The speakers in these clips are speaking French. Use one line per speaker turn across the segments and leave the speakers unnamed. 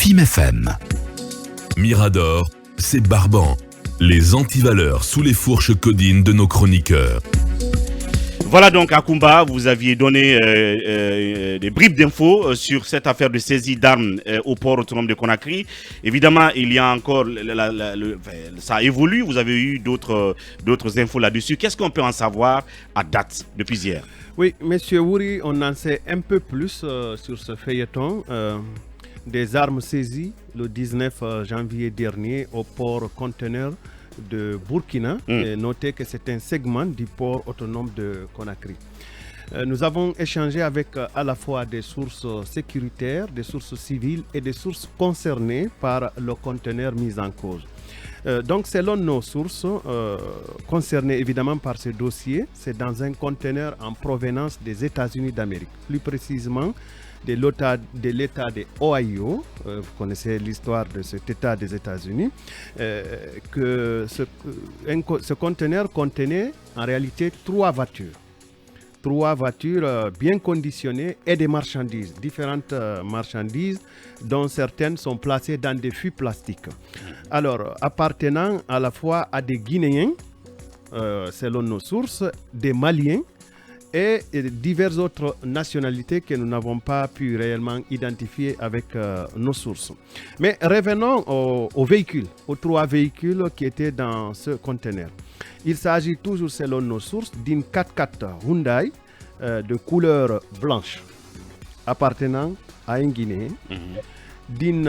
Kim FM.
Mirador, c'est barbant. Les antivaleurs sous les fourches codines de nos chroniqueurs.
Voilà donc Akumba, vous aviez donné des bribes d'infos sur cette affaire de saisie d'armes au port autonome de Conakry. Évidemment, il y a encore, ça évolue, vous avez eu d'autres infos là-dessus. Qu'est-ce qu'on peut en savoir à date depuis hier?
Oui, monsieur Wouri, on en sait un peu plus sur ce feuilleton. Des armes saisies le 19 janvier dernier au port conteneur de Burkina. Et notez que c'est un segment du port autonome de Conakry. Nous avons échangé avec à la fois des sources sécuritaires, des sources civiles et des sources concernées par le conteneur mis en cause. Donc selon nos sources concernées évidemment par ce dossier, c'est dans un conteneur en provenance des États-Unis d'Amérique, plus précisément de l'État de Ohio. Vous connaissez l'histoire de cet État des États-Unis, que ce conteneur contenait en réalité trois voitures bien conditionnées et des marchandises, différentes marchandises dont certaines sont placées dans des fûts plastiques. Alors, appartenant à la fois à des Guinéens, selon nos sources, des Maliens et diverses autres nationalités que nous n'avons pas pu réellement identifier avec nos sources. Mais revenons aux véhicules, aux trois véhicules qui étaient dans ce conteneur. Il s'agit toujours, selon nos sources, d'une 4x4 Hyundai de couleur blanche, appartenant à un Guinéen, d'une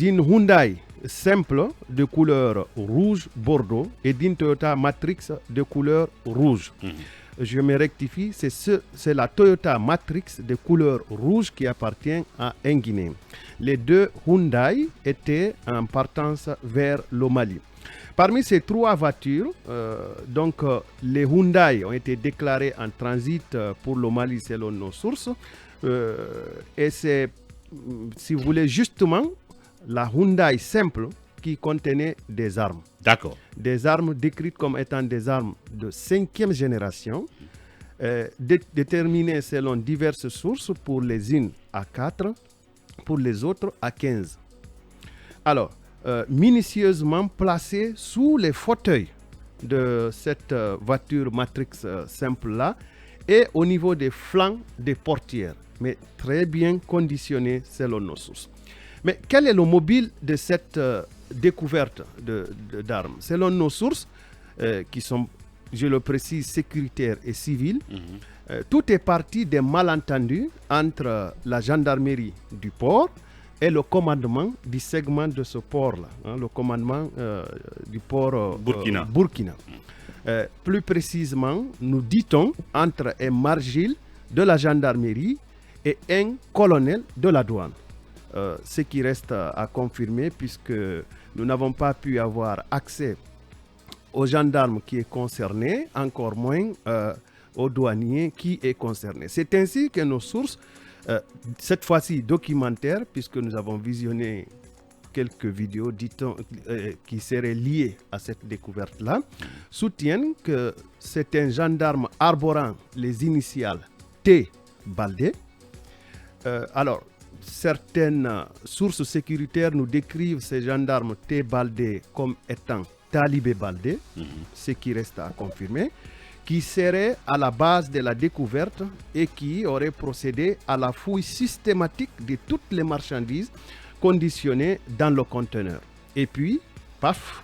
Hyundai simple de couleur rouge bordeaux et d'une Toyota Matrix de couleur rouge. Je me rectifie, c'est la Toyota Matrix de couleur rouge qui appartient à un Guinéen. Les deux Hyundai étaient en partance vers le Mali. Parmi ces trois voitures, les Hyundai ont été déclarés en transit pour le Mali selon nos sources. Et c'est, si vous voulez, justement la Hyundai simple qui contenait des armes.
D'accord.
Des armes décrites comme étant des armes de 5e génération, déterminées selon diverses sources, pour les unes à 4, pour les autres à 15. Alors, minutieusement placées sous les fauteuils de cette voiture Matrix simple-là et au niveau des flancs des portières, mais très bien conditionnées selon nos sources. Mais quel est le mobile de cette découverte d'armes? Selon nos sources, qui sont, je le précise, sécuritaires et civiles, tout est parti des malentendus entre la gendarmerie du port et le commandement du segment de ce port-là, le commandement du port Burkina. Plus précisément, nous dit-on, entre un margil de la gendarmerie et un colonel de la douane. Ce qui reste à confirmer, puisque nous n'avons pas pu avoir accès au gendarme qui est concerné, encore moins au douanier qui est concerné. C'est ainsi que nos sources, cette fois-ci documentaires, puisque nous avons visionné quelques vidéos qui seraient liées à cette découverte-là, soutiennent que c'est un gendarme arborant les initiales T. Baldé. Alors, certaines sources sécuritaires nous décrivent ces gendarmes T. Baldé comme étant Talibé Baldé, ce qui reste à confirmer, qui serait à la base de la découverte et qui aurait procédé à la fouille systématique de toutes les marchandises conditionnées dans le conteneur. Et puis, paf,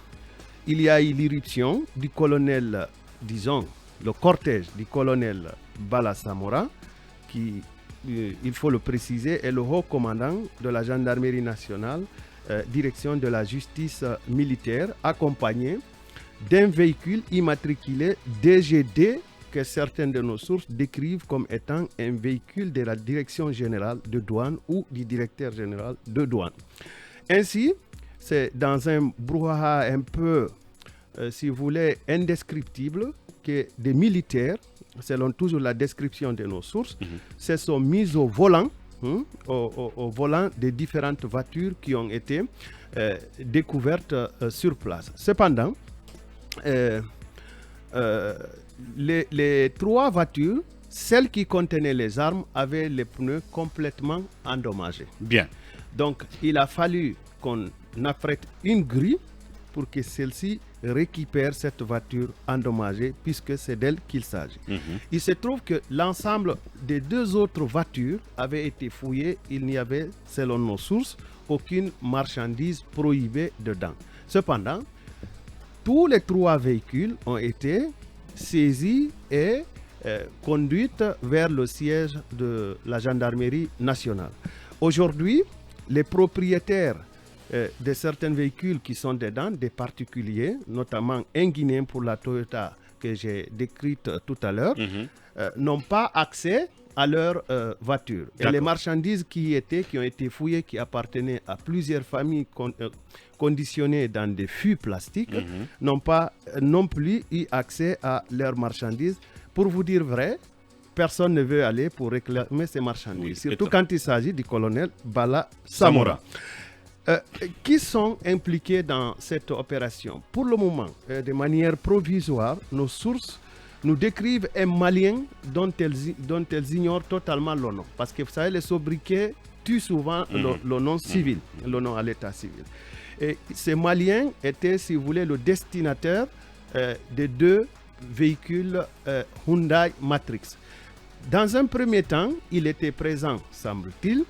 il y a eu l'irruption du colonel, disons, le cortège du colonel Bala Samora, qui, il faut le préciser, est le haut commandant de la gendarmerie nationale, direction de la justice militaire, accompagné d'un véhicule immatriculé DGD que certaines de nos sources décrivent comme étant un véhicule de la direction générale de douane ou du directeur général de douane. Ainsi, c'est dans un brouhaha un peu, si vous voulez, indescriptible, que des militaires, selon toujours la description de nos sources, se sont mis au volant, au volant des différentes voitures qui ont été découvertes sur place. Cependant, les trois voitures celle qui contenait les armes avait les pneus complètement endommagés.
Bien.
Donc, il a fallu qu'on affrète une grue pour que celle-ci récupère cette voiture endommagée, puisque c'est d'elle qu'il s'agit. Il se trouve que l'ensemble des 2 autres voitures avait été fouillé. Il n'y avait, selon nos sources, aucune marchandise prohibée dedans. Cependant, tous les 3 véhicules ont été saisis et conduits vers le siège de la gendarmerie nationale. Aujourd'hui, les propriétaires de certains véhicules qui sont dedans, des particuliers, notamment un Guinéen pour la Toyota que j'ai décrite tout à l'heure, n'ont pas accès à leur voiture. Et les marchandises qui ont été fouillées, qui appartenaient à plusieurs familles conditionnées dans des fûts plastiques, n'ont pas non plus eu accès à leurs marchandises. Pour vous dire vrai, personne ne veut aller pour réclamer ces marchandises, surtout quand il s'agit du colonel Bala Samora. Qui sont impliqués dans cette opération? Pour le moment, de manière provisoire, nos sources nous décrivent un Malien dont elles ignorent totalement le nom. Parce que vous savez, les sobriquets tuent souvent le nom civil, le nom à l'état civil. Et ces Maliens étaient, si vous voulez, le destinataire de 2 véhicules Hyundai Matrix. Dans un premier temps, il était présent, semble-t-il,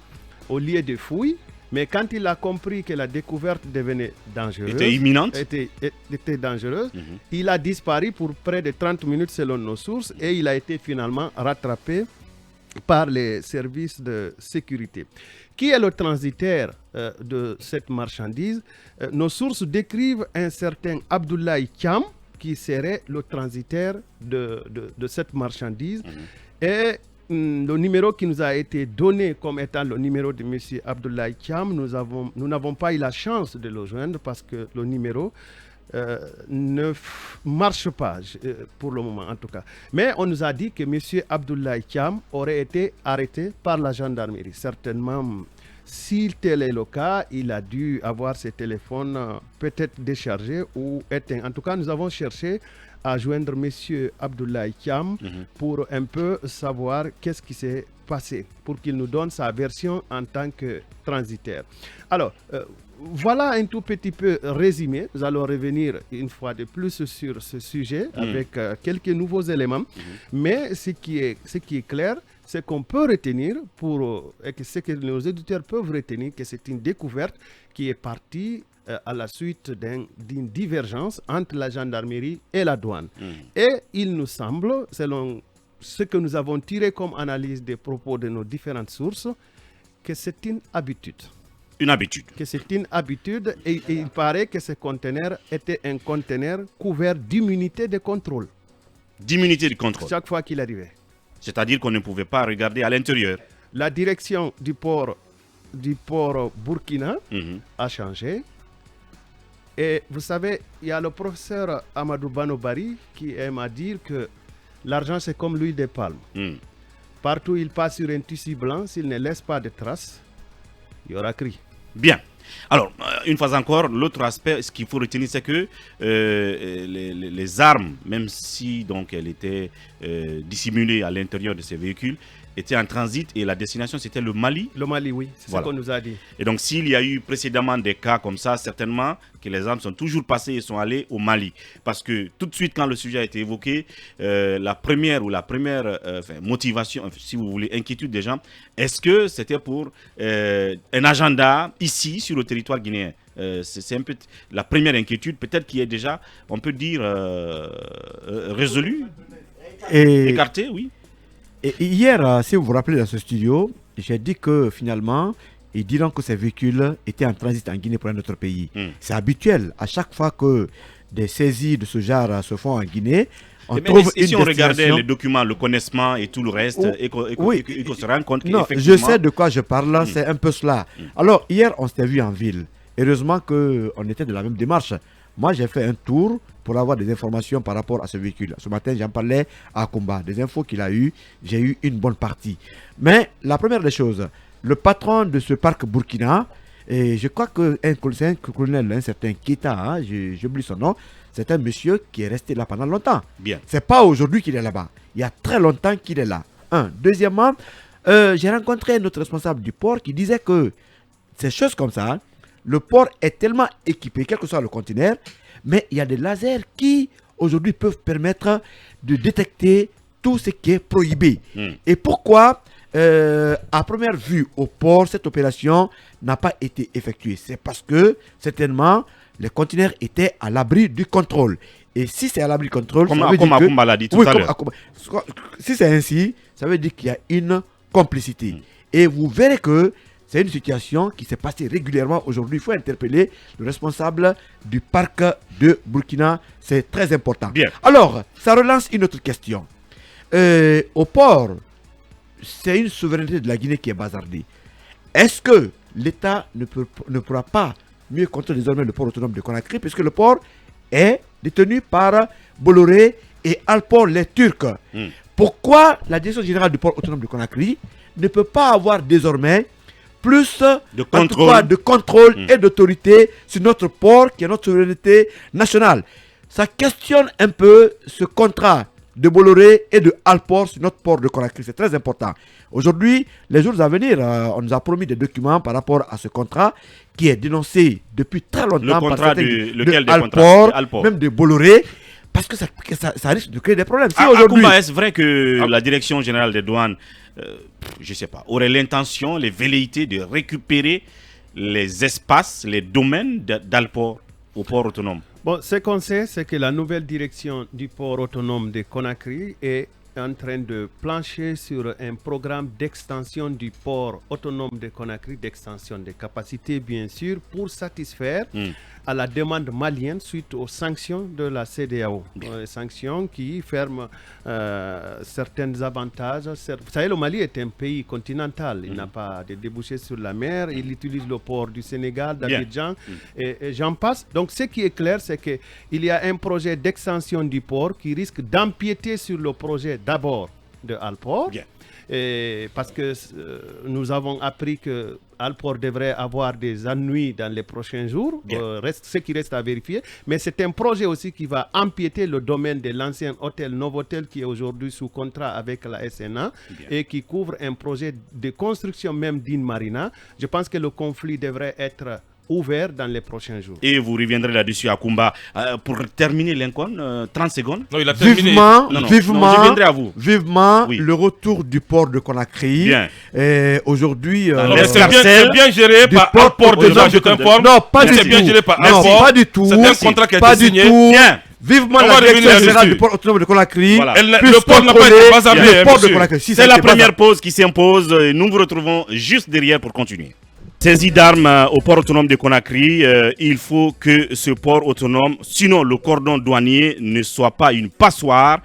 au lieu de fouilles. Mais quand il a compris que la découverte devenait dangereuse,
était imminente,
était dangereuse, il a disparu pour près de 30 minutes selon nos sources et il a été finalement rattrapé par les services de sécurité. Qui est le transitaire de cette marchandise? Nos sources décrivent un certain Abdoulaye Thiam qui serait le transitaire de cette marchandise. Et le numéro qui nous a été donné comme étant le numéro de M. Abdoulaye Thiam, nous n'avons pas eu la chance de le joindre parce que le numéro ne marche pas, pour le moment en tout cas. Mais on nous a dit que M. Abdoulaye Thiam aurait été arrêté par la gendarmerie. Certainement, si tel est le cas, il a dû avoir ses téléphones peut-être déchargés ou éteints. En tout cas, nous avons cherché à joindre M. Abdoulaye Thiam pour un peu savoir qu'est-ce qui s'est passé, pour qu'il nous donne sa version en tant que transitaire. Alors, voilà un tout petit peu résumé. Nous allons revenir une fois de plus sur ce sujet avec quelques nouveaux éléments. Mais ce qui est clair, c'est qu'on peut retenir, et que ce que nos éditeurs peuvent retenir, que c'est une découverte qui est partie à la suite d'une divergence entre la gendarmerie et la douane. Et il nous semble, selon ce que nous avons tiré comme analyse des propos de nos différentes sources, que c'est une habitude.
Une habitude.
Que c'est une habitude et il paraît que ce conteneur était un conteneur couvert d'immunité de contrôle.
D'immunité de contrôle.
Chaque fois qu'il arrivait.
C'est-à-dire qu'on ne pouvait pas regarder à l'intérieur.
La direction du port Burkina a changé. Et vous savez, il y a le professeur Amadou Banobari qui aime à dire que l'argent c'est comme l'huile de palme. Partout où il passe sur un tissu blanc, s'il ne laisse pas de traces, il y aura cri.
Bien. Alors, une fois encore, l'autre aspect, ce qu'il faut retenir, c'est que les armes, même si donc elles étaient dissimulées à l'intérieur de ces véhicules, étaient en transit et la destination c'était le Mali.
Le Mali, oui, c'est ce qu'on nous a dit.
Et donc s'il y a eu précédemment des cas comme ça, certainement que les armes sont toujours passées et sont allées au Mali. Parce que tout de suite quand le sujet a été évoqué, la première motivation, si vous voulez, inquiétude des gens, est-ce que c'était pour un agenda ici sur le territoire guinéen? C'est un peu la première inquiétude, peut-être qui est déjà, on peut dire, résolue, écartée, oui.
Et hier, si vous vous rappelez dans ce studio, j'ai dit que finalement, ils diront que ces véhicules étaient en transit en Guinée pour un autre pays. C'est habituel. À chaque fois que des saisies de ce genre se font en Guinée, on trouve une
si on regardait les documents, le connaissement et tout le reste, et qu'on se rend compte qu'effectivement...
Je sais de quoi je parle, c'est un peu cela. Alors, hier, on s'était vu en ville. Heureusement qu'on était de la même démarche. Moi, j'ai fait un tour pour avoir des informations par rapport à ce véhicule. Ce matin, j'en parlais à Akumba. Des infos qu'il a eues, j'ai eu une bonne partie. Mais la première des choses, le patron de ce parc Burkina, et je crois que c'est un colonel, un certain Keita, j'oublie son nom, c'est un monsieur qui est resté là pendant longtemps.
Bien.
C'est pas aujourd'hui qu'il est là-bas. Il y a très longtemps qu'il est là. un. Deuxièmement, j'ai rencontré un autre responsable du port qui disait que ces choses comme ça, le port est tellement équipé, quel que soit le conteneur, mais il y a des lasers qui aujourd'hui peuvent permettre de détecter tout ce qui est prohibé. Et pourquoi à première vue au port, cette opération n'a pas été effectuée? C'est parce que certainement les conteneurs étaient à l'abri du contrôle. Et si c'est à l'abri du contrôle,
comme
ça veut dire que...
Akoumba l'a dit tout à l'heure.
Si c'est ainsi, ça veut dire qu'il y a une complicité. Et vous verrez que c'est une situation qui s'est passée régulièrement aujourd'hui. Il faut interpeller le responsable du parc de Burkina. C'est très important.
Bien.
Alors, ça relance une autre question. Au port, c'est une souveraineté de la Guinée qui est bazardée. Est-ce que l'État ne pourra pas mieux contrôler désormais le port autonome de Conakry, puisque le port est détenu par Bolloré et Alport les Turcs? Pourquoi la direction générale du port autonome de Conakry ne peut pas avoir désormais plus de contrôle et d'autorité sur notre port qui est notre souveraineté nationale? Ça questionne un peu ce contrat de Bolloré et de Alport sur notre port de Conakry. C'est très important. Aujourd'hui, les jours à venir, on nous a promis des documents par rapport à ce contrat qui est dénoncé depuis très longtemps
le contrat
par certains
de
Alport, même de Bolloré, parce que ça risque de créer des problèmes. Si aujourd'hui,
Akoumba, est-ce vrai que la direction générale des douanes, je ne sais pas, aurait l'intention, les velléités de récupérer les espaces, les domaines d'Alport au port autonome?
Bon, ce qu'on sait, c'est que la nouvelle direction du port autonome de Conakry est en train de plancher sur un programme d'extension du port autonome de Conakry, d'extension des capacités, bien sûr, pour satisfaire à la demande malienne suite aux sanctions de la CEDEAO. Sanctions qui ferment certains avantages. Vous savez, le Mali est un pays continental. Il n'a pas de débouchés sur la mer. Il utilise le port du Sénégal, d'Abidjan, et j'en passe. Donc, ce qui est clair, c'est qu'il y a un projet d'extension du port qui risque d'empiéter sur le projet d'abord de Alport. Parce que nous avons appris que Alport devrait avoir des ennuis dans les prochains jours, ce qui reste à vérifier. Mais c'est un projet aussi qui va empiéter le domaine de l'ancien hôtel Novotel qui est aujourd'hui sous contrat avec la SNA et qui couvre un projet de construction même d'une marina. Je pense que le conflit devrait être ouvert dans les prochains jours.
Et vous reviendrez là-dessus à Akoumba. Pour terminer, Lincoln, 30 secondes.
Non, il a terminé. Vivement,
je viendrai à vous.
Vivement le retour du port de Conakry. Aujourd'hui,
c'est bien géré par Alport déjà, je t'informe.
Non, pas du tout.
C'est bien géré par
Alport. Pas du tout.
C'est un contrat qui a été signé.
Vivement la direction générale du port autonome de Conakry.
Le port n'a pas été bazardé.
Le port de Conakry.
C'est la première pause qui s'impose. Nous vous retrouvons juste derrière pour continuer. Saisie d'armes au port autonome de Conakry, il faut que ce port autonome, sinon le cordon douanier, ne soit pas une passoire,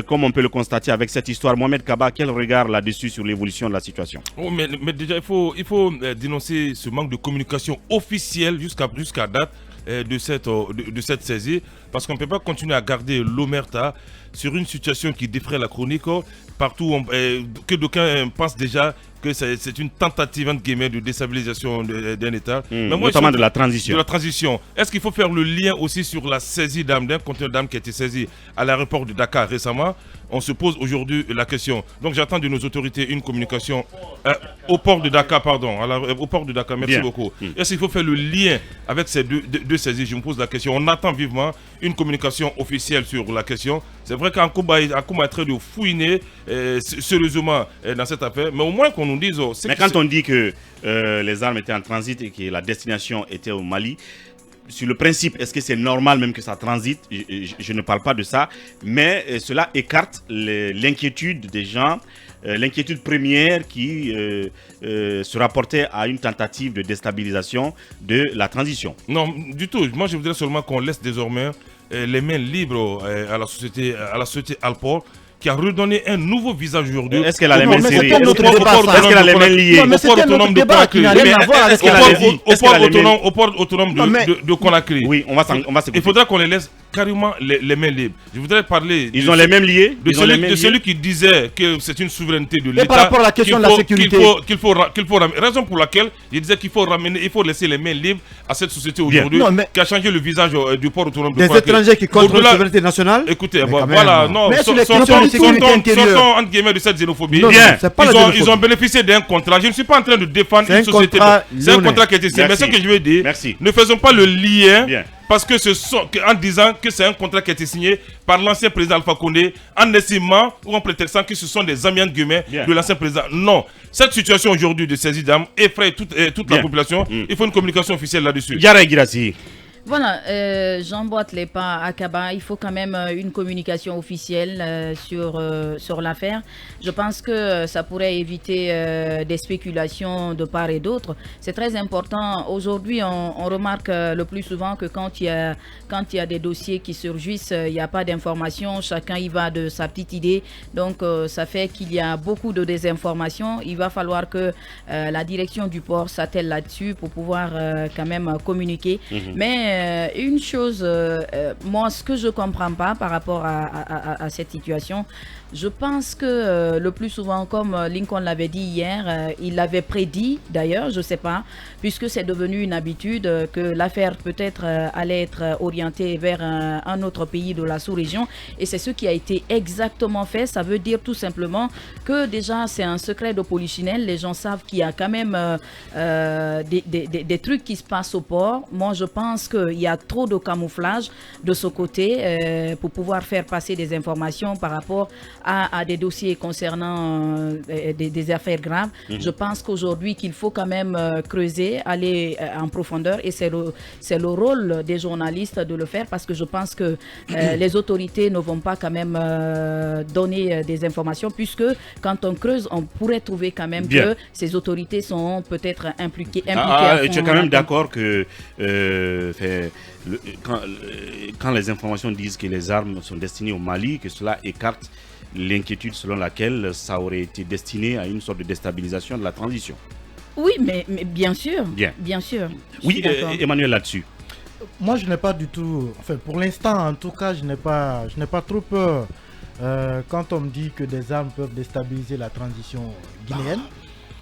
comme on peut le constater avec cette histoire. Mohamed Kaba, quel regard là-dessus sur l'évolution de la situation?
Mais déjà, il faut dénoncer ce manque de communication officielle jusqu'à date de cette saisie, parce qu'on ne peut pas continuer à garder l'omerta sur une situation qui défraie la chronique, partout que d'aucuns pensent déjà que c'est une tentative entre guillemets de déstabilisation d'un État.
Notamment de la transition.
De la transition. Est-ce qu'il faut faire le lien aussi sur la saisie d'armes, d'un conteneur d'armes qui a été saisi à l'aéroport de Dakar récemment? On se pose aujourd'hui la question. Donc j'attends de nos autorités une communication au port de Dakar, au port de Dakar, merci beaucoup. Est-ce qu'il faut faire le lien avec ces deux saisies? Je me pose la question. On attend vivement une communication officielle sur la question. C'est vrai qu'Akoumba est en train de fouiner sérieusement dans cette affaire, mais au moins qu'on nous dise...
Mais quand on dit que les armes étaient en transit et que la destination était au Mali, sur le principe, est-ce que c'est normal même que ça transite? Je ne parle pas de ça, mais cela écarte l'inquiétude des gens, l'inquiétude première qui se rapportait à une tentative de déstabilisation de la transition.
Non, du tout. Moi, je voudrais seulement qu'on laisse désormais les mains libres à la société Alport, qui a redonné un nouveau visage aujourd'hui.
Est-ce qu'elle a les mains serrées?
Est-ce qu'elle a les mains liées? Au port autonome de Conakry. Au port autonome de Conakry.
Oui, on va s'écouter.
Il faudra qu'on les laisse carrément les mains libres. Je voudrais parler...
Ils ont les mêmes liées?
De celui qui disait que c'est une souveraineté de l'État.
Et par rapport à la question de la sécurité.
Raison pour laquelle il disait qu'il faut laisser les mains libres à cette société aujourd'hui qui a changé le visage du port autonome de Conakry.
Des étrangers qui contrôlent la souveraineté nationale?
Écoutez, voilà, non,
sécurité intérieure.
Sortons entre guillemets de cette xénophobie.
Non,
Bien.
c'est pas la
Ils
xénophobie.
ont bénéficié d'un contrat. Je ne suis pas en train de défendre
C'est
une
un
société.
contrat
C'est un
lyonnais.
contrat qui a été signé. Mais ce
Merci.
que je veux dire,
Merci.
ne faisons pas le lien.
Bien.
Parce que en disant que c'est un contrat qui a été signé par l'ancien président Alpha Condé, en estimant ou en prétextant que ce sont des amis entre guillemets
Bien.
de l'ancien président. Non. Cette situation aujourd'hui de saisie d'armes effraie toute
Bien.
la population. Il faut une communication officielle là-dessus.
Yara Girassi.
Voilà, j'emboîte les pas à Kaba. Il faut quand même une communication officielle sur l'affaire. Je pense que ça pourrait éviter des spéculations de part et d'autre. C'est très important. Aujourd'hui, on remarque le plus souvent que quand il y a des dossiers qui surgissent, il n'y a pas d'informations. Chacun y va de sa petite idée. Donc, ça fait qu'il y a beaucoup de désinformation. Il va falloir que la direction du port s'attelle là-dessus pour pouvoir quand même communiquer. Mais une chose, moi, ce que je ne comprends pas par rapport à cette situation, je pense que le plus souvent, comme Lincoln l'avait dit hier, il l'avait prédit d'ailleurs, je ne sais pas, puisque c'est devenu une habitude que l'affaire peut-être allait être orientée vers un autre pays de la sous-région. Et c'est ce qui a été exactement fait. Ça veut dire tout simplement que déjà, c'est un secret de polichinelle. Les gens savent qu'il y a quand même des trucs qui se passent au port. Moi, je pense qu'il y a trop de camouflage de ce côté pour pouvoir faire passer des informations par rapport à des dossiers concernant des affaires graves. Je pense qu'aujourd'hui, qu'il faut quand même creuser, aller en profondeur, et c'est le rôle des journalistes de le faire, parce que je pense que les autorités ne vont pas quand même donner des informations, puisque quand on creuse, on pourrait trouver quand même
Bien.
que ces autorités sont peut-être impliquées
Tu
à
es
fond
quand même
là-dedans.
d'accord que quand les informations disent que les armes sont destinées au Mali, que cela écarte l'inquiétude selon laquelle ça aurait été destiné à une sorte de déstabilisation de la transition.
Oui, mais bien sûr.
Bien.
Bien sûr. Je
Oui,
suis d'accord.
Emmanuel, là-dessus.
Moi, je n'ai pas du tout, enfin, pour l'instant, en tout cas, je n'ai pas trop peur quand on me dit que des armes peuvent déstabiliser la transition guinéenne.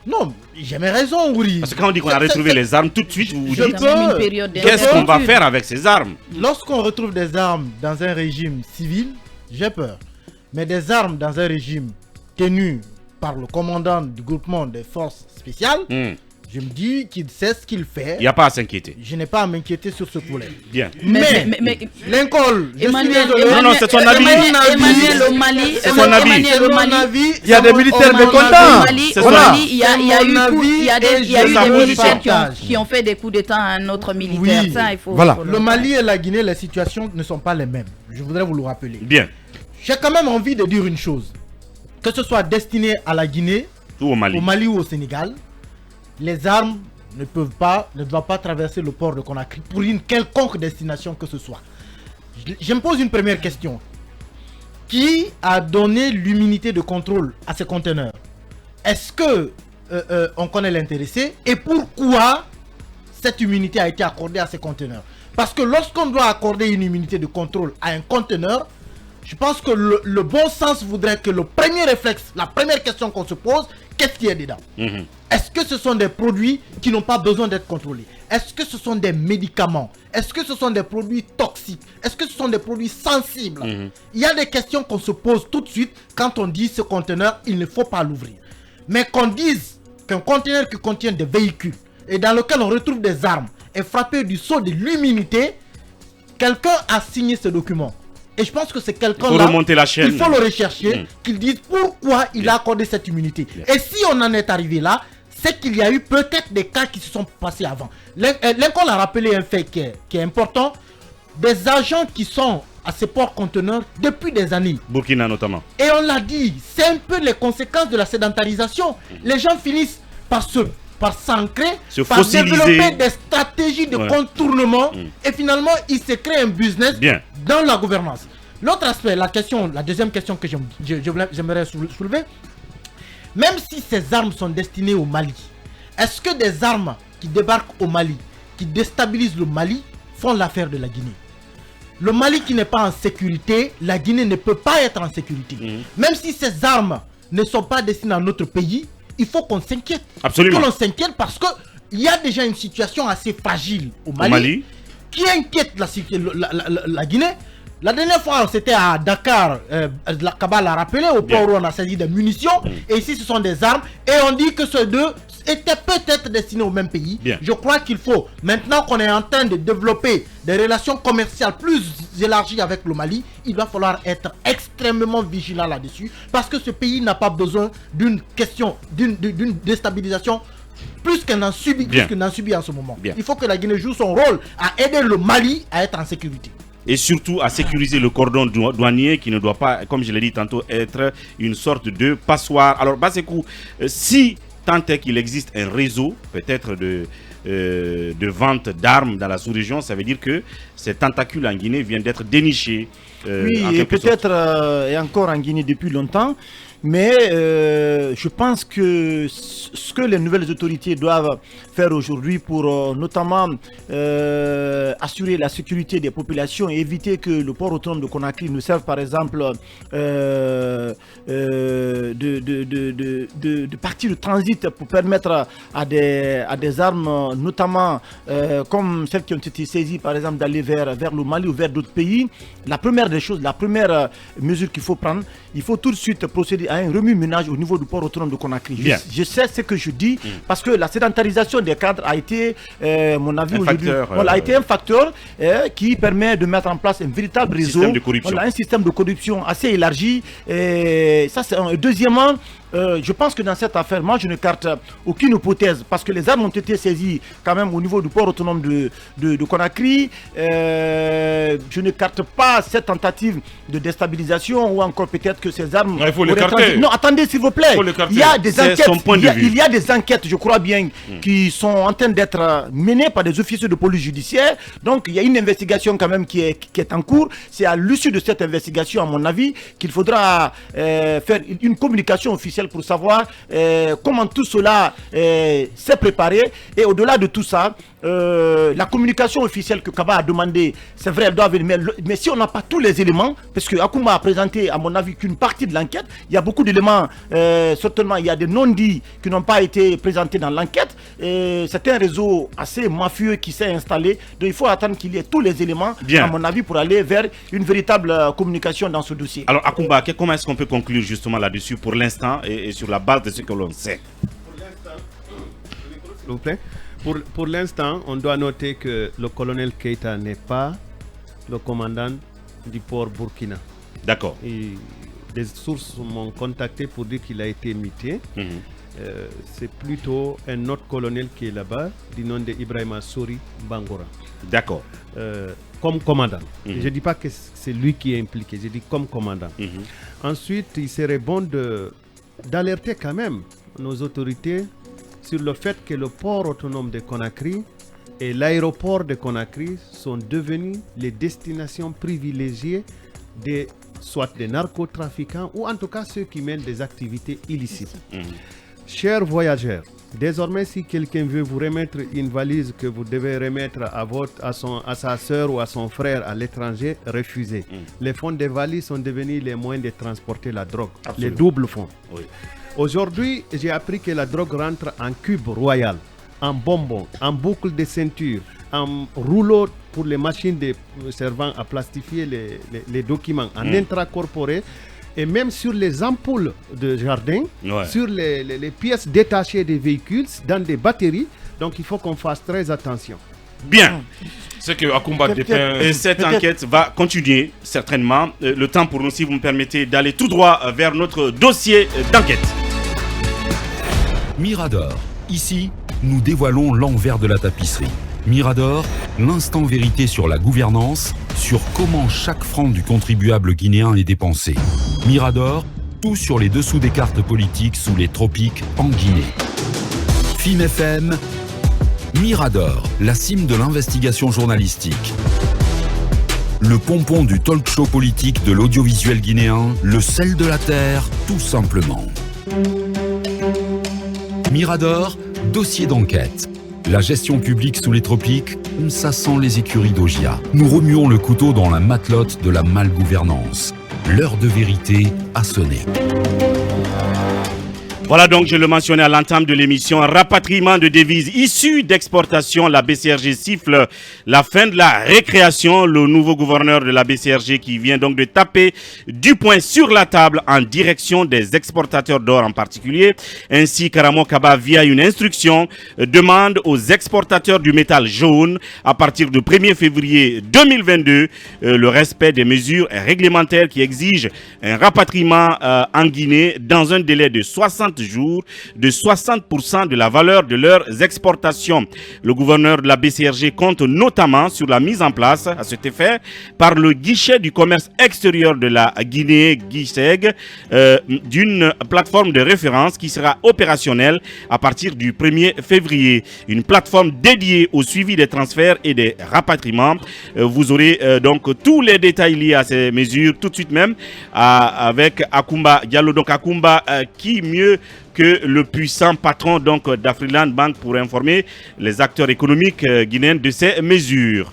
Non, j'ai mes raisons, oui.
Parce que quand on dit qu'on a retrouvé les armes, tout de suite, vous vous
Je
dites
C'est quand même
peux.
une période
qu'est-ce qu'on va
d'incertitude.
faire avec ces armes?
Lorsqu'on retrouve des armes dans un régime civil, j'ai peur. Mais des armes dans un régime tenu par le commandant du groupement des forces spéciales, je me dis qu'il sait ce qu'il fait.
Il n'y a pas à s'inquiéter.
Je n'ai pas à m'inquiéter sur ce poulet.
Bien.
Mais Lincoln, je suis désolé.
Non, non, c'est son avis.
Emmanuel, au Mali,
C'est son avis.
Emmanuel,
C'est
au
mon
Mali,
avis.
Il y a des militaires mécontents.
au Mali,
C'est
au
son
Mali,
avis.
il y a eu
C'est mon avis
il y a
et
eu
je
des
le
militaires
partage.
qui ont fait des coups d'état à un autre militaire.
Oui.
Ça, il faut.
Voilà.
faut
Le Mali et la Guinée, les situations ne sont pas les mêmes. Je voudrais vous le rappeler.
Bien.
J'ai quand même envie de dire une chose. Que ce soit destiné à la Guinée,
Ou au Mali.
au Mali ou au Sénégal, les armes ne doivent pas traverser le port de Conakry pour une quelconque destination que ce soit. Je me pose une première question. Qui a donné l'immunité de contrôle à ces conteneurs? Est-ce que on connaît l'intéressé? Et pourquoi cette immunité a été accordée à ces conteneurs? Parce que lorsqu'on doit accorder une immunité de contrôle à un conteneur, je pense que le bon sens voudrait que le premier réflexe, la première question qu'on se pose, qu'est-ce qu'il y a dedans? Est-ce que ce sont des produits qui n'ont pas besoin d'être contrôlés? Est-ce que ce sont des médicaments? Est-ce que ce sont des produits toxiques? Est-ce que ce sont des produits sensibles? Il y a des questions qu'on se pose tout de suite quand on dit ce conteneur, il ne faut pas l'ouvrir. Mais qu'on dise qu'un conteneur qui contient des véhicules et dans lequel on retrouve des armes est frappé du sceau de l'immunité, quelqu'un a signé ce document. Et je pense que c'est quelqu'un
Il faut remonter la chaîne.
il faut le rechercher, qu'il dise pourquoi il a accordé cette immunité. Et si on en est arrivé là, c'est qu'il y a eu peut-être des cas qui se sont passés avant. Lincoln a rappelé un fait qui est important. Des agents qui sont à ces ports conteneurs depuis des années.
Burkina notamment.
Et on l'a dit, c'est un peu les conséquences de la sédentarisation. Les gens finissent par s'ancrer,
Se
par
fossiliser.
développer des stratégies de
Ouais.
contournement. Et finalement, il se crée un business
Bien.
dans la gouvernance. L'autre aspect, la deuxième question que j'aimerais soulever, même si ces armes sont destinées au Mali, est-ce que des armes qui débarquent au Mali, qui déstabilisent le Mali, font l'affaire de la Guinée? Le Mali qui n'est pas en sécurité, la Guinée ne peut pas être en sécurité. Même si ces armes ne sont pas destinées à notre pays, il faut qu'on s'inquiète.
Absolument.
Que l'on s'inquiète parce qu'il y a déjà une situation assez fragile au Mali,
Mali.
qui inquiète la Guinée. La dernière fois, c'était à Dakar, la Kaba l'a rappelé, au port où on a saisi des munitions, et ici ce sont des armes, et on dit que ces deux étaient peut-être destinés au même pays.
Bien.
Je crois qu'il faut, maintenant qu'on est en train de développer des relations commerciales plus élargies avec le Mali, il va falloir être extrêmement vigilant là-dessus, parce que ce pays n'a pas besoin d'une question, d'une déstabilisation plus qu'elle n'en subit en ce moment.
Bien.
Il faut que la Guinée joue son rôle à aider le Mali à être en sécurité.
Et surtout à sécuriser le cordon douanier qui ne doit pas, comme je l'ai dit tantôt, être une sorte de passoire. Alors, Basekou, si tant est qu'il existe un réseau, peut-être de vente d'armes dans la sous-région, ça veut dire que ces tentacules en Guinée viennent d'être dénichés.
Oui, et peut-être et encore en Guinée depuis longtemps. Mais je pense que ce que les nouvelles autorités doivent faire aujourd'hui pour notamment assurer la sécurité des populations et éviter que le port autonome de Conakry ne serve par exemple de partie de transit pour permettre à des armes, notamment comme celles qui ont été saisies par exemple d'aller vers le Mali ou vers d'autres pays. La première des choses, la première mesure qu'il faut prendre, il faut tout de suite procéder à un remue-ménage au niveau du port autonome de Conakry. Je sais ce que je dis parce que la sédentarisation des cadres a été, mon avis aujourd'hui, a été un facteur qui permet de mettre en place un véritable réseau, un système de corruption assez élargi. Et ça, c'est deuxièmement. Je pense que dans cette affaire, moi je ne carte aucune hypothèse parce que les armes ont été saisies quand même au niveau du port autonome de Conakry. Je ne carte pas cette tentative de déstabilisation ou encore peut-être que ces armes...
Il faut les carter.
Non, attendez s'il vous plaît. Il y a des enquêtes, il y a des enquêtes, je crois bien, qui sont en train d'être menées par des officiers de police judiciaire. Donc il y a une investigation quand même qui est en cours. C'est à l'issue de cette investigation, à mon avis, qu'il faudra faire une communication officielle pour savoir comment tout cela s'est préparé. Et au-delà de tout ça, la communication officielle que Kaba a demandé, c'est vrai, elle doit venir. Mais si on n'a pas tous les éléments, parce que Akouma a présenté, à mon avis, qu'une partie de l'enquête, il y a beaucoup d'éléments, certainement, il y a des non-dits qui n'ont pas été présentés dans l'enquête. C'est un réseau assez mafieux qui s'est installé. Donc il faut attendre qu'il y ait tous les éléments, à mon avis, pour aller vers une véritable communication dans ce dossier.
Alors, Akoumba, comment est-ce qu'on peut conclure justement là-dessus pour l'instant et sur la base de ce que l'on sait?
S'il vous plaît. Pour l'instant, on doit noter que le colonel Keïta n'est pas le commandant du port Burkina.
D'accord.
Des sources m'ont contacté pour dire qu'il a été muté. C'est plutôt un autre colonel qui est là-bas, du nom de Ibrahima Souri Bangora.
D'accord.
Comme commandant. Je ne dis pas que c'est lui qui est impliqué, je dis comme commandant. Ensuite, il serait bon d'alerter quand même nos autorités sur le fait que le port autonome de Conakry et l'aéroport de Conakry sont devenus les destinations privilégiées soit des narcotrafiquants ou en tout cas ceux qui mènent des activités illicites. Chers voyageurs, désormais si quelqu'un veut vous remettre une valise que vous devez remettre à sa soeur ou à son frère à l'étranger, refusez. Les fonds des valises sont devenus les moyens de transporter la drogue, les doubles fonds.
Oui.
Aujourd'hui, j'ai appris que la drogue rentre en cube royal, en bonbons, en boucle de ceinture, en rouleau pour les machines servant à plastifier les documents, en intracorporé, et même sur les ampoules de jardin, sur les pièces détachées des véhicules, dans des batteries. Donc il faut qu'on fasse très attention.
Bien.
C'est que Akoumba dépeint...
Et cette enquête va continuer, certainement. Le temps pour nous, si vous me permettez, d'aller tout droit vers notre dossier d'enquête.
Mirador. Ici, nous dévoilons l'envers de la tapisserie. Mirador, l'instant vérité sur la gouvernance, sur comment chaque franc du contribuable guinéen est dépensé. Mirador, tout sur les dessous des cartes politiques sous les tropiques en Guinée. FIM FM, Mirador, la cime de l'investigation journalistique. Le pompon du talk show politique de l'audiovisuel guinéen, le sel de la terre, tout simplement. Mirador, dossier d'enquête. La gestion publique sous les tropiques, ça sent les écuries d'Ogia. Nous remuons le couteau dans la matelote de la malgouvernance. L'heure de vérité a sonné.
Voilà donc, je le mentionnais à l'entame de l'émission, rapatriement de devises issues d'exportation. La BCRG siffle la fin de la récréation. Le nouveau gouverneur de la BCRG qui vient donc de taper du poing sur la table en direction des exportateurs d'or en particulier. Ainsi, Karamo Kaba, via une instruction, demande aux exportateurs du métal jaune à partir du 1er février 2022 le respect des mesures réglementaires qui exigent un rapatriement en Guinée dans un délai de 60 jours de 60% de la valeur de leurs exportations. Le gouverneur de la BCRG compte notamment sur la mise en place à cet effet par le guichet du commerce extérieur de la Guinée, GISEG, d'une plateforme de référence qui sera opérationnelle à partir du 1er février. Une plateforme dédiée au suivi des transferts et des rapatriements. Vous aurez donc tous les détails liés à ces mesures tout de suite même avec Akumba Diallo. Donc Akumba, qui mieux que le puissant patron donc d'Afriland Bank pour informer les acteurs économiques guinéens de ces mesures.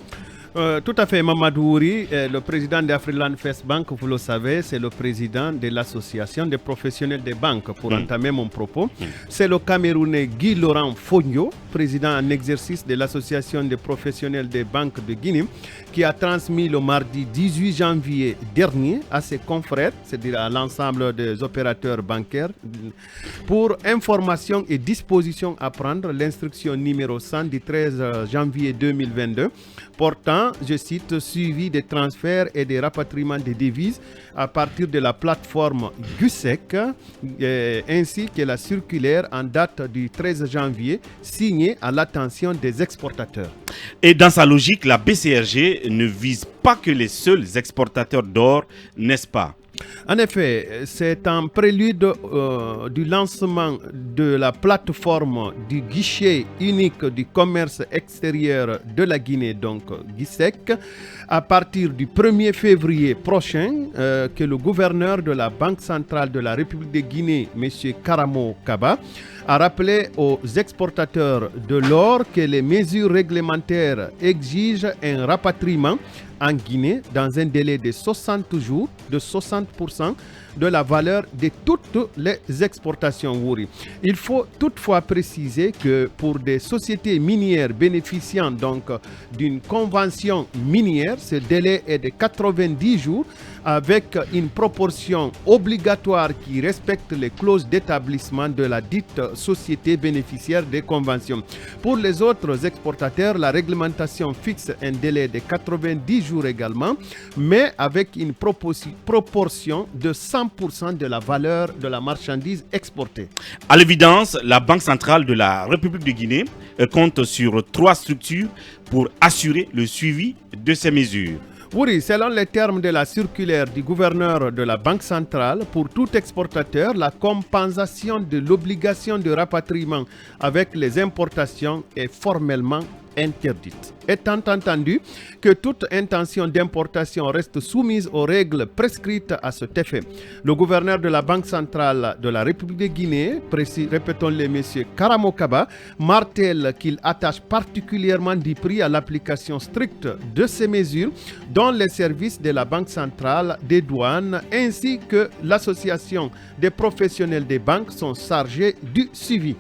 Tout à fait, Mamadou Ouri, le président d'Afriland First Bank, vous le savez, c'est le président de l'association des professionnels des banques. Pour entamer mon propos, c'est le Camerounais Guy Laurent Fogno, président en exercice de l'association des professionnels des banques de Guinée, qui a transmis le mardi 18 janvier dernier à ses confrères, c'est-à-dire à l'ensemble des opérateurs bancaires, pour information et disposition à prendre l'instruction numéro 100 du 13 janvier 2022 portant, je cite, suivi des transferts et des rapatriements des devises à partir de la plateforme GUSEC, ainsi que la circulaire en date du 13 janvier signée à l'attention des exportateurs.
Et dans sa logique, la BCRG ne vise pas que les seuls exportateurs d'or, n'est-ce pas?
En effet, c'est en prélude du lancement de la plateforme du guichet unique du commerce extérieur de la Guinée, donc GISEC, à partir du 1er février prochain, que le gouverneur de la Banque centrale de la République de Guinée, M. Karamo Kaba, a rappelé aux exportateurs de l'or que les mesures réglementaires exigent un rapatriement en Guinée dans un délai de 60 jours de 60% de la valeur de toutes les exportations. Il faut toutefois préciser que pour des sociétés minières bénéficiant donc d'une convention minière, ce délai est de 90 jours avec une proportion obligatoire qui respecte les clauses d'établissement de la dite société bénéficiaire des conventions. Pour les autres exportateurs, la réglementation fixe un délai de 90 jours également, mais avec une proportion de 100% de la valeur de la marchandise exportée.
À l'évidence, la Banque centrale de la République de Guinée compte sur 3 structures pour assurer le suivi de ces mesures.
Oui, selon les termes de la circulaire du gouverneur de la Banque centrale, pour tout exportateur, la compensation de l'obligation de rapatriement avec les importations est formellement interdite. Étant entendu que toute intention d'importation reste soumise aux règles prescrites à cet effet, le gouverneur de la Banque centrale de la République de Guinée, répétons-le, M. Karamo Kaba, martèle qu'il attache particulièrement du prix à l'application stricte de ces mesures, dont les services de la Banque centrale des douanes ainsi que l'association des professionnels des banques sont chargés du suivi.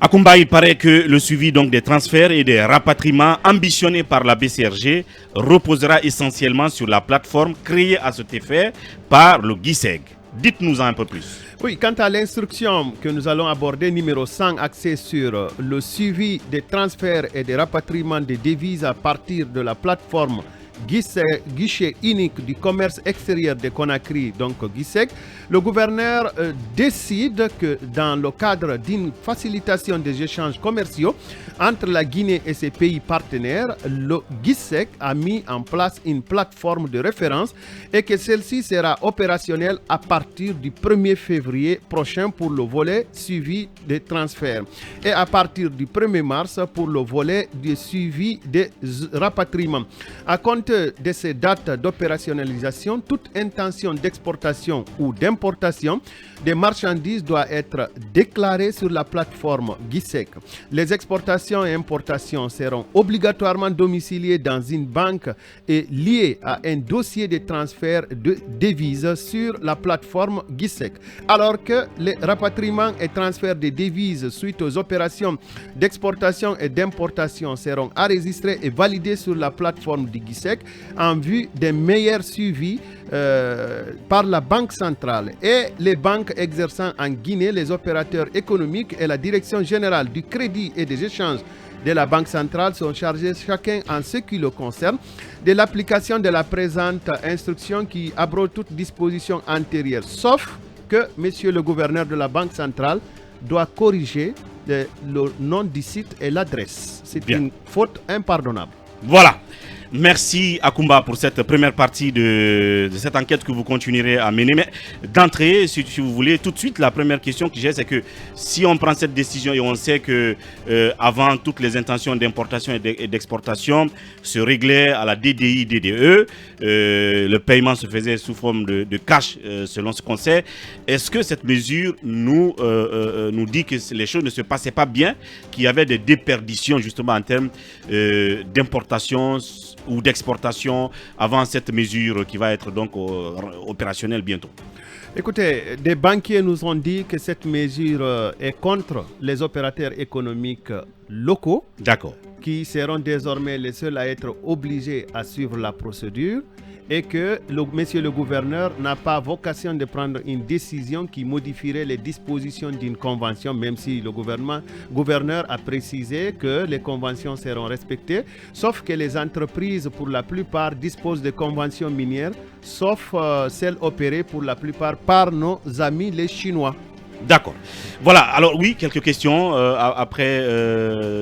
Akumba, il paraît que le suivi donc des transferts et des rapatriements ambitionnés par la BCRG reposera essentiellement sur la plateforme créée à cet effet par le GISEG. Dites-nous un peu plus.
Oui, quant à l'instruction que nous allons aborder, numéro 100, axée sur le suivi des transferts et des rapatriements des devises à partir de la plateforme guichet unique du commerce extérieur de Conakry, donc GISEC, le gouverneur décide que dans le cadre d'une facilitation des échanges commerciaux entre la Guinée et ses pays partenaires, le GISEC a mis en place une plateforme de référence et que celle-ci sera opérationnelle à partir du 1er février prochain pour le volet suivi des transferts et à partir du 1er mars pour le volet du suivi des rapatriements. À compter partir de ces dates d'opérationnalisation, toute intention d'exportation ou d'importation des marchandises doit être déclarée sur la plateforme GISEC. Les exportations et importations seront obligatoirement domiciliées dans une banque et liées à un dossier de transfert de devises sur la plateforme GISEC. Alors que les rapatriements et transferts de devises suite aux opérations d'exportation et d'importation seront enregistrés et validés sur la plateforme du GISEC en vue d'un meilleur suivi par la Banque centrale et les banques exerçant en Guinée, les opérateurs économiques et la Direction générale du crédit et des échanges de la Banque centrale sont chargés chacun en ce qui le concerne de l'application de la présente instruction qui abroge toute disposition antérieure, sauf que Monsieur le gouverneur de la Banque centrale doit corriger le nom du site et l'adresse. C'est une faute impardonnable.
Voilà. Merci Akumba pour cette première partie de cette enquête que vous continuerez à mener. Mais d'entrée, si vous voulez, tout de suite, la première question que j'ai, c'est que si on prend cette décision et on sait que avant toutes les intentions d'importation et d'exportation se réglaient à la DDI, DDE, le paiement se faisait sous forme de cash selon ce qu'on sait. Est-ce que cette mesure nous dit que les choses ne se passaient pas bien, qu'il y avait des déperditions justement en termes d'importation ou d'exportation avant cette mesure qui va être donc opérationnelle bientôt?
Écoutez, des banquiers nous ont dit que cette mesure est contre les opérateurs économiques locaux.
D'accord.
Qui seront désormais les seuls à être obligés à suivre la procédure et que monsieur le gouverneur n'a pas vocation de prendre une décision qui modifierait les dispositions d'une convention, même si le gouverneur a précisé que les conventions seront respectées, sauf que les entreprises, pour la plupart, disposent de conventions minières, sauf celles opérées pour la plupart par nos amis les Chinois.
D'accord. Voilà, alors oui, quelques questions après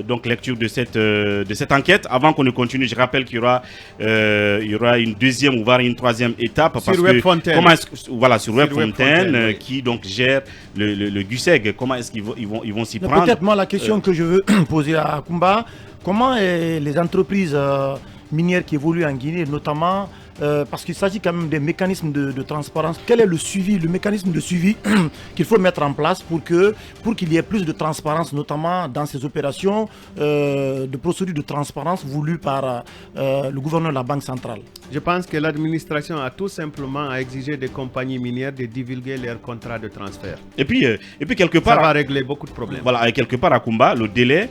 donc lecture de cette enquête. Avant qu'on ne continue, je rappelle qu'il y aura une deuxième ou voire une troisième étape.
Sur Webfontaine.
Sur Webfontaine qui donc gère le GUSEG. Comment est-ce qu'ils vont s'y prendre?
Peut-être moi la question que je veux poser à Akumba, comment les entreprises minières qui évoluent en Guinée, notamment parce qu'il s'agit quand même des mécanismes de transparence. Quel est le mécanisme de suivi qu'il faut mettre en place pour qu'il y ait plus de transparence, notamment dans ces opérations de procédures de transparence voulues par le gouverneur de la Banque centrale?
Je pense que l'administration a tout simplement exigé des compagnies minières de divulguer leurs contrats de transfert.
Et puis quelque part,
ça va régler beaucoup de problèmes.
Voilà, et quelque part à Kumba, le délai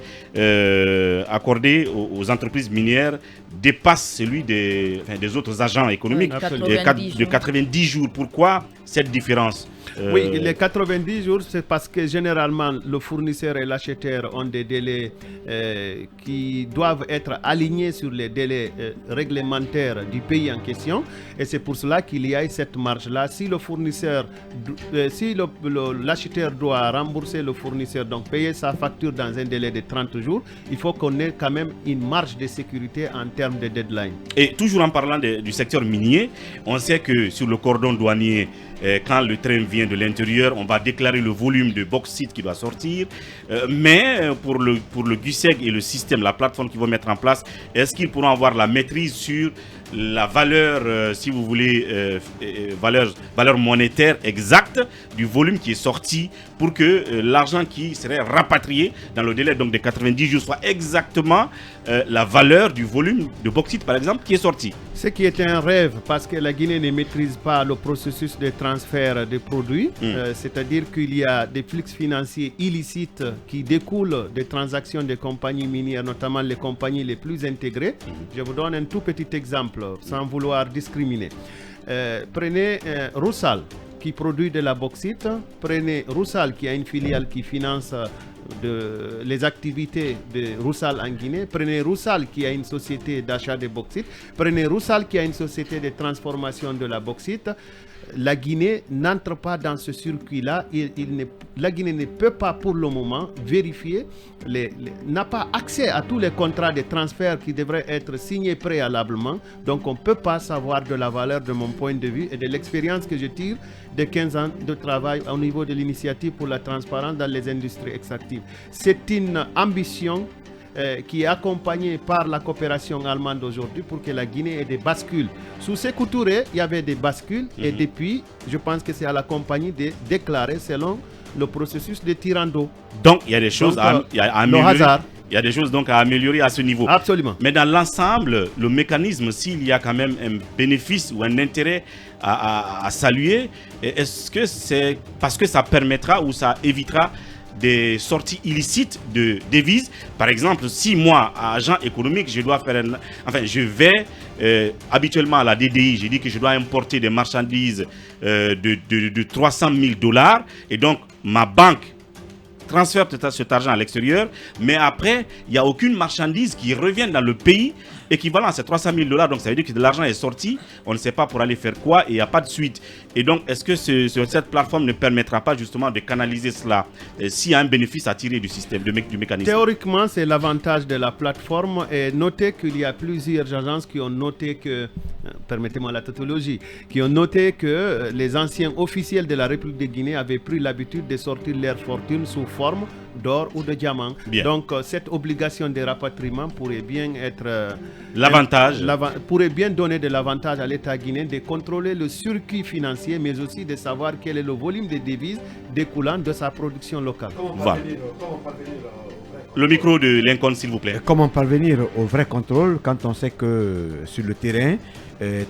accordé aux entreprises minières dépasse celui des autres agents économiques de 90 jours. Pourquoi cette différence?
Oui, les 90 jours, c'est parce que généralement, le fournisseur et l'acheteur ont des délais qui doivent être alignés sur les délais réglementaires du pays en question. Et c'est pour cela qu'il y a cette marge-là. Si le fournisseur, l'acheteur doit rembourser le fournisseur, donc payer sa facture dans un délai de 30 jours, il faut qu'on ait quand même une marge de sécurité en termes de deadline.
Et toujours en parlant du secteur minier, on sait que sur le cordon douanier, quand le train vient de l'intérieur, on va déclarer le volume de bauxite qui doit sortir. Mais pour le GUSEG et le système, la plateforme qu'ils vont mettre en place, est-ce qu'ils pourront avoir la maîtrise sur la valeur, si vous voulez, valeur monétaire exacte du volume qui est sorti pour que l'argent qui serait rapatrié dans le délai donc de 90 jours soit exactement la valeur du volume de bauxite, par exemple, qui est sorti?
Ce qui est un rêve, parce que la Guinée ne maîtrise pas le processus de transfert des produits, c'est-à-dire qu'il y a des flux financiers illicites qui découlent des transactions des compagnies minières, notamment les compagnies les plus intégrées. Je vous donne un tout petit exemple, sans vouloir discriminer. Prenez Rusal, qui produit de la bauxite. Prenez Rusal, qui a une filiale qui finance les activités de Rusal en Guinée. Prenez Rusal, qui a une société d'achat de bauxite. Prenez Rusal, qui a une société de transformation de la bauxite. La Guinée n'entre pas dans ce circuit-là. La Guinée ne peut pas pour le moment vérifier, n'a pas accès à tous les contrats de transfert qui devraient être signés préalablement. Donc on ne peut pas savoir de la valeur de mon point de vue et de l'expérience que je tire de 15 ans de travail au niveau de l'initiative pour la transparence dans les industries extractives. C'est une ambition qui est accompagné par la coopération allemande aujourd'hui pour que la Guinée ait des bascules. Sous Sékou Touré, il y avait des bascules et depuis, je pense que c'est à la compagnie de déclarer selon le processus de Tirando.
Donc, il y a des choses à améliorer.
hasard.
Il y a des choses donc à améliorer à ce niveau.
Absolument.
Mais dans l'ensemble, le mécanisme, s'il y a quand même un bénéfice ou un intérêt à saluer, est-ce que c'est parce que ça permettra ou ça évitera des sorties illicites de devises? Par exemple, si moi, agent économique, je dois faire je vais habituellement à la DDI, j'ai dit que je dois importer des marchandises de 300 000 $, et donc ma banque transfère cet argent à l'extérieur, mais après, il n'y a aucune marchandise qui revient dans le pays équivalent à ces 300 000 $. Donc, ça veut dire que de l'argent est sorti, on ne sait pas pour aller faire quoi et il n'y a pas de suite. Et donc, est-ce que cette plateforme ne permettra pas justement de canaliser cela s'il y a un bénéfice à tirer du système, du mécanisme?
Théoriquement, c'est l'avantage de la plateforme. Et notez qu'il y a plusieurs agences qui ont noté que, permettez-moi la tautologie, qui ont noté que les anciens officiels de la République de Guinée avaient pris l'habitude de sortir leur fortune sous forme d'or ou de diamant.
Bien.
Donc, cette obligation de rapatriement pourrait bien être...
l'avantage
pourrait bien donner de l'avantage à l'État guinéen de contrôler le circuit financier, mais aussi de savoir quel est le volume de devises découlant de sa production locale.
Voilà. Le micro de Lincoln, s'il vous plaît.
Comment parvenir au vrai contrôle quand on sait que sur le terrain,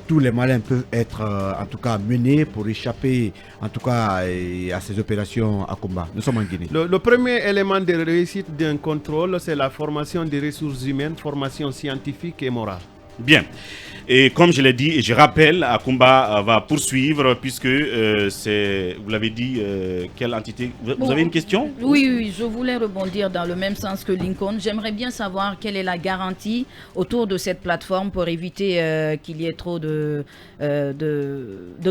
tous les malins peuvent être en tout cas menés pour échapper en tout cas à ces opérations à combat. Nous sommes en Guinée.
Le premier élément de réussite d'un contrôle, c'est la formation des ressources humaines, formation scientifique et morale.
Bien. Et comme je l'ai dit, et je rappelle, Akumba va poursuivre puisque c'est, vous l'avez dit, quelle entité? Vous avez une question?
Oui, je voulais rebondir dans le même sens que Lincoln. J'aimerais bien savoir quelle est la garantie autour de cette plateforme pour éviter qu'il y ait trop de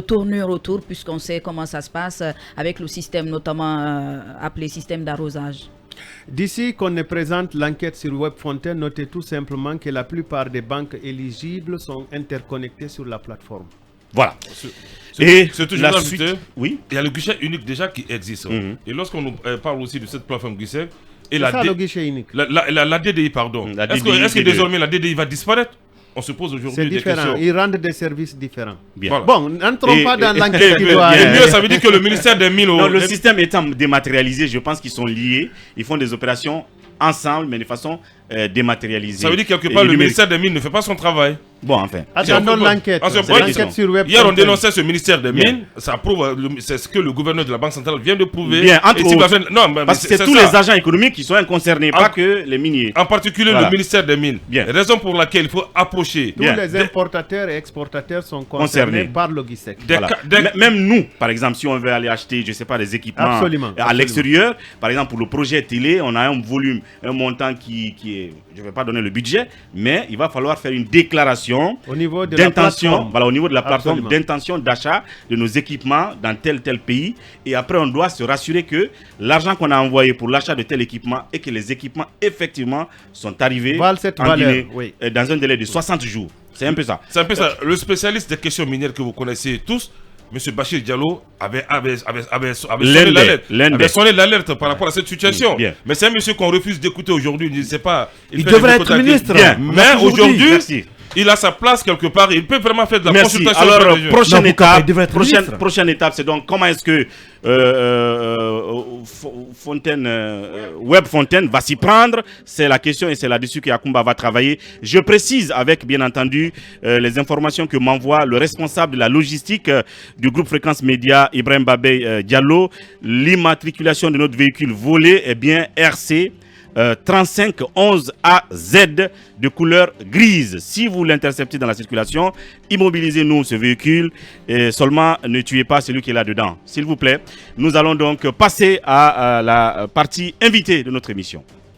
tournures autour, puisqu'on sait comment ça se passe avec le système notamment appelé système d'arrosage.
D'ici qu'on ne présente l'enquête sur Webfontaine, notez tout simplement que la plupart des banques éligibles sont interconnectées sur la plateforme.
Voilà.
Et c'est toujours
la
suite,
suite, oui.
Il y a le guichet unique déjà qui existe. Et lorsqu'on nous parle aussi de cette plateforme guichet, et
le guichet unique.
La DDI, pardon. Est-ce que désormais la DDI va disparaître? On se pose aujourd'hui des questions.
C'est différent, ils rendent des services différents.
Bien.
Voilà. Bon, n'entrons pas dans l'enquête qui
doit... Et mieux, ça veut dire que le ministère des Mines...
Non, le système étant dématérialisé, je pense qu'ils sont liés. Ils font des opérations ensemble, mais de façon dématérialisée.
Ça veut dire quelque part le ministère des Mines ne fait pas son travail.
Bon, enfin.
Attendons l'enquête. L'enquête sur Web.
Hier, on dénonçait ce ministère des Mines. Ça prouve, c'est ce que le gouverneur de la Banque centrale vient de prouver.
Bien, entre autres. Non, parce que c'est tous les agents économiques qui sont concernés, pas que les miniers.
En particulier le ministère des Mines.
Bien.
Raison pour laquelle il faut approcher.
Tous les importateurs et exportateurs sont concernés par le GISEC.
Même nous, par exemple, si on veut aller acheter, je ne sais pas, des équipements à l'extérieur, par exemple, pour le projet télé, on a un volume, un montant qui est, je ne vais pas donner le budget, mais il va falloir faire une déclaration
au niveau de
d'intention, voilà, au niveau de la plateforme, d'intention d'achat de nos équipements dans tel pays. Et après, on doit se rassurer que l'argent qu'on a envoyé pour l'achat de tel équipement et que les équipements, effectivement, sont arrivés en Guinée dans un délai de 60 jours. C'est un peu ça.
C'est un peu ça. Le spécialiste des questions minières que vous connaissez tous, M. Bachir Diallo avait sonné l'alerte par rapport à cette situation. Mais c'est un monsieur qu'on refuse d'écouter aujourd'hui. Je ne sais pas.
Il devrait être ministre.
Mais aujourd'hui, il a sa place quelque part. Il peut vraiment faire de la consultation.
Alors, prochaine étape, c'est donc comment est-ce que Webfontaine va s'y prendre. C'est la question et c'est là-dessus que Akumba va travailler. Je précise avec, bien entendu, les informations que m'envoie le responsable de la logistique du groupe Fréquence Média, Ibrahim Babey Diallo. L'immatriculation de notre véhicule volé est bien RC 3511AZ de couleur grise. Si vous l'interceptez dans la circulation, immobilisez-nous ce véhicule et seulement ne tuez pas celui qui est là-dedans. S'il vous plaît, nous allons donc passer à la partie invitée de notre émission.